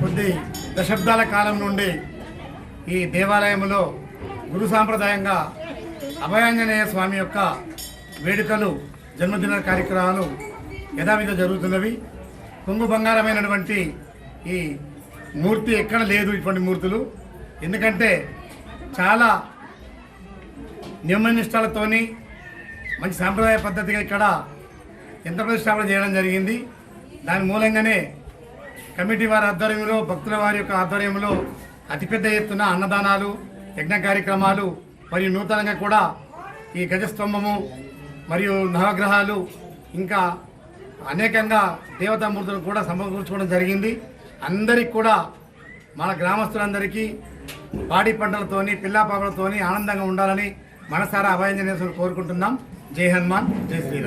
కొద్ది దశాబ్దాల కాలం నుండి ఈ దేవాలయంలో గురు సాంప్రదాయంగా అభయాంజనేయ స్వామి యొక్క వేడుకలు జన్మదిన కార్యక్రమాలు యథావిధ జరుగుతున్నవి. కొంగు బంగారమైనటువంటి ఈ మూర్తి ఎక్కడ లేదు ఇటువంటి మూర్తులు. ఎందుకంటే చాలా నియమనిష్టాలతోని మంచి సాంప్రదాయ పద్ధతిగా ఇక్కడ యంత్ర ప్రతిష్టాపన చేయడం జరిగింది. దాని మూలంగానే కమిటీ వారి ఆధ్వర్యంలో, భక్తుల వారి యొక్క ఆధ్వర్యంలో అతిపెద్ద ఎత్తున అన్నదానాలు, యజ్ఞ కార్యక్రమాలు మరియు నూతనంగా కూడా ఈ గజస్తంభము మరియు నవగ్రహాలు ఇంకా అనేకంగా దేవతామూర్తులను కూడా సమకూర్చుకోవడం జరిగింది. అందరికీ కూడా మన గ్రామస్తులందరికీ పాడి పంటలతోని పిల్లాపాపలతోని ఆనందంగా ఉండాలని మనసారా అభయాంజనేయ స్వామిని కోరుకుంటున్నాం. జై హనుమాన్, జై శ్రీరామ్.